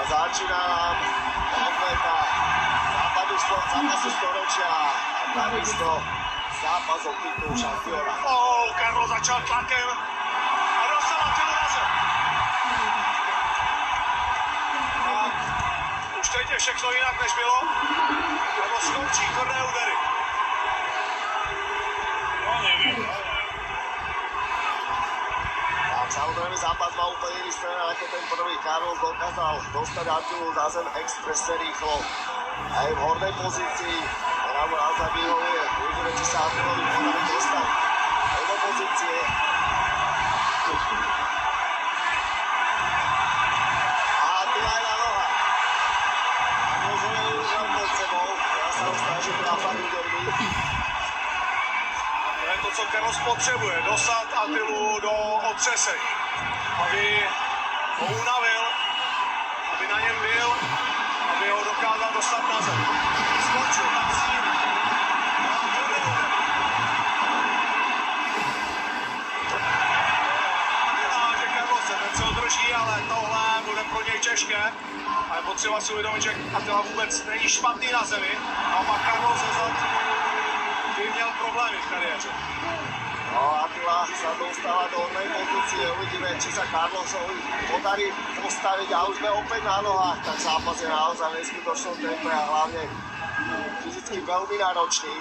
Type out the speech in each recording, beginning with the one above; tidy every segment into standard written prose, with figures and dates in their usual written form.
začína nám odveta zápasu storočia a takisto zápas o titul šampióna. Karlo začal tlakem a dostal Attilu na zem. A už teď je všechno jinak, než bylo. Nebo skončí tvrdé údery. No nevím. Samozrejme zápas má úplne iný scénar ako ten prvý. Carlos dokázal dostať Attilu za zem expresne rýchlo. Aj v hornej pozícii. Ráno naozaj vyhovuje. Uvidíme, či sa Attilovi podarí dostať do pozície. A Attila je na nohách. A môžeme ju už len pod sebou. Ja sa ho snažím trápať údermi. To je to, co Carlos potřebuje, dostat Attilu do otřesení, aby ho unavil, aby na něm byl, aby ho dokázal dostat na zem. Skončil na cíl. Že Carlos se ten se održí, ale tohle bude pro něj těžké. A je potřeba si uvědomit, že Attila vůbec není špatný na zemi, a pak Carlos by měl problémy v kariéře. No, Attila sa dostáva do hornej pozície, uvidíme, či sa Carlosovi podarí postaviť a už sme opäť na nohách, tak zápas je naozaj v neskutočnom tempe a hlavne fyzicky veľmi náročný.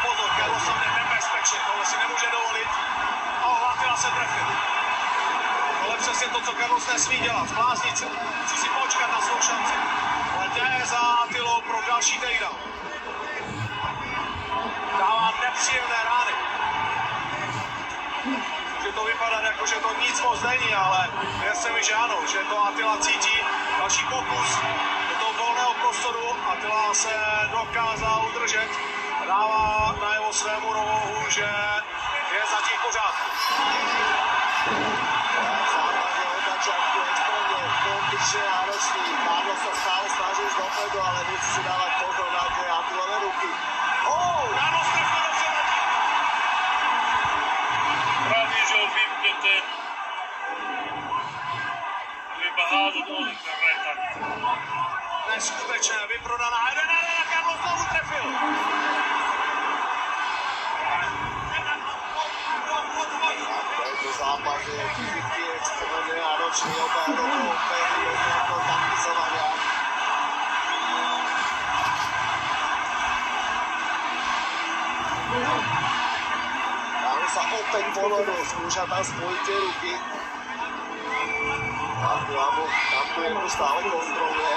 Pozor, Carlos je nebezpečný, tohle si nemůže dovolit. Attila se trefil. Tohle přesně to, co Carlos nesmí dělat, zbláznit se, chci si počkat na svou šanci. Ale jde za Attilou pro další takedown. Dává nepříjemné rány. Může to vypadat jako, že to nic moc není, ale věřte mi, že ano, že to Attila cítí. Další pokus do toho volného prostoru. Attila se dokázal udržet. Dává najevo svému rohu, že je zatím v pořádku. Zápas je od začiatku extrémne kondične náročný. Carlos sa stále snaží ísť dopredu, ale musí si dávať pozor na tie Attilové ruky. Carlos trefil do zelený. Právě, že ho vypnete, treba házet od kareta. Neskutečné, vyprodaná. Carlos znovu trefil. Tento zápas je fyzicky extrémne náročný, obaja do toho vbehli od nejakého taktizovania. Carlos sa opäť ponoril, skúša tam spojiť tie ruky. Attila mu tam tu jednu stále kontroluje.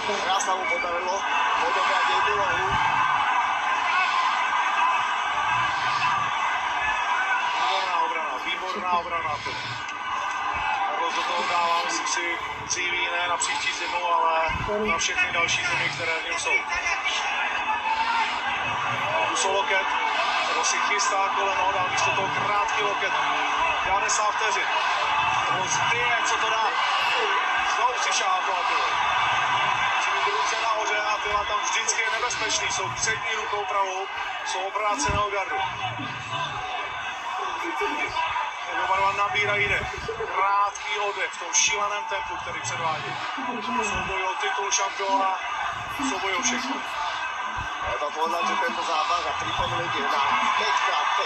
Teraz sa mu podarilo podobať jednu nohu. Výborná obrana to. Carlos do toho dává, myslím si, dříví ne na příští zimu, ale na všechny další zimy, které v něm jsou. Kusol loket, nebo si chystá koleno, dá místo toho krátký loket. 90 vteřin. Nebo zbyje, co to dá. Znovu si šáhá po Attilu. Musí mít ruce nahoře, Attila tam vždycky je nebezpečný. Jsou přední rukou pravou, jsou obráceného gardu. Oba dva nabírají dech. Krátký oddech v tom šíleném tempu, který předvádí. Souboj o titul šampiona, souboj o všechno. Je to povedať, že tento zápas a pripomenúť je na 5x5.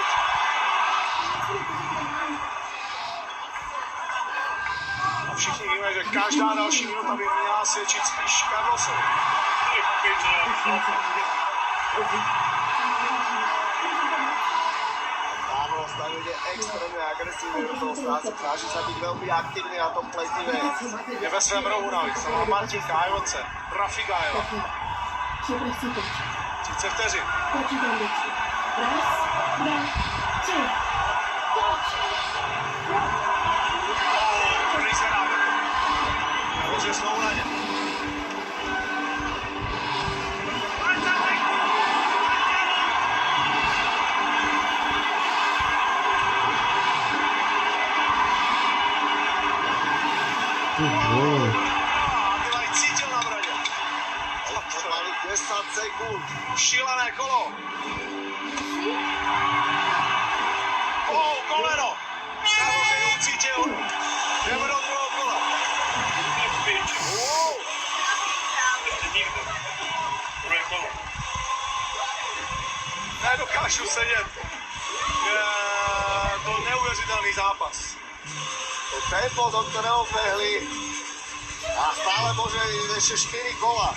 A všichni víme, že každá další minuta by měla svědčit spíš Carlosovi. Carlos tam ide extrémne agresívne do toho stráca, snaží sa byť veľmi aktívny na tom pletivé. Je ve svém rohu navíc. Má Martinka, Ivance, Rafigaeva. 30 vteřin. Dobrý zvedávek. Carlos je znovu na ně. Attila ji cítil na bradě. 10 sekúnd. Šílené kolo. Koleno. Carlos je nedokážu sedět. Je to neuvěřitelný zápas. To tempo, do ktorého vbehli a stále môže ísť ešte 4 kola.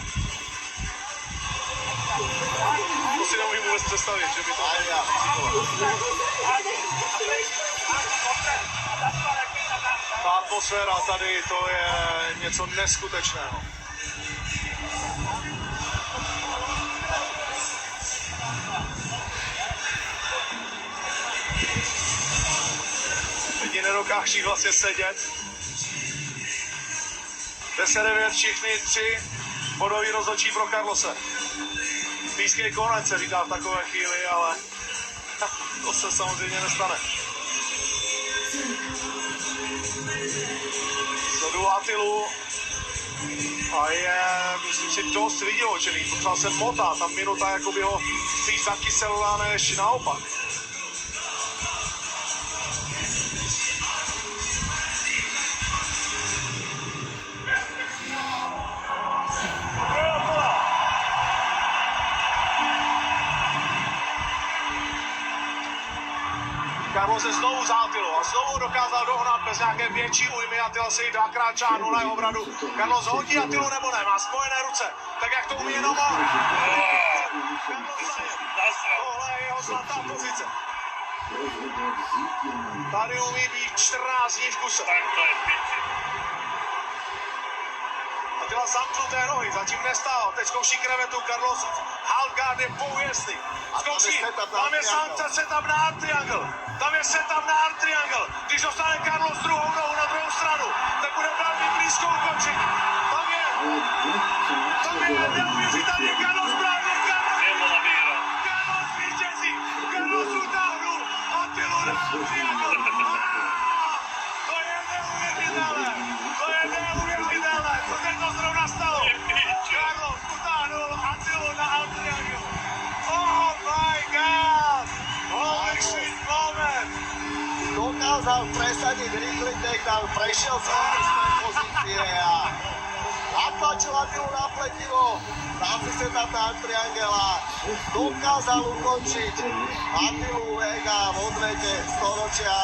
To si neumím vůbec představit, že by to... Aj ja. Ta atmosféra tady, to je něco neskutečného. Lidi nedokáží vlastně sedět. 10-9, všichni 3 bodový rozhodčí pro Carlose. Blízký konec se říká v takové chvíli, ale to se samozřejmě nestane. Sleduju Attilu a je, myslím si, dost vyděločený, potřeba se motá, tam minuta jako by ho spíš zakyselila než naopak. Carlos se znovu z Attilu a znovu dokázal dohnat bez nějaké větší újmy. Attila se jí dvakrát čáhnu na jeho bradu. Carlos hodí Attilu nebo ne, má spojené ruce, tak jak to umí jenom on. Tohle je jeho zlatá pozice. Tady umí být 14 dní v kuse. Tak to je piči. Attila zamknuté nohy, zatím nestál, teď zkouší krevetu, Carlos Halfguard je pověstný. Zkouší, tam je setup na arm triangle. Tam je setup na arm triangle. Když dostane Carlos druhou nohu na druhou stranu, tak bude velmi blízko ukončení. Tam je neuvěřitelný Carlos právě. Nemo nabíra. Carlos vítězí. Carlos utáhnul Attilu na arm triangle. To je neuvěřitelné. To je neuvěřitelné. Co se to zrovna stalo? Carlos utáhnul Attilu na arm triangle. Oh my god. Holy shit moment. Dokázal presadiť rýchly takedown, prešiel z istej pozície a natlačil Attilu na pletivo. Dal si setup na triangel a dokázal ukončiť Attilu Vega v odvete storočia.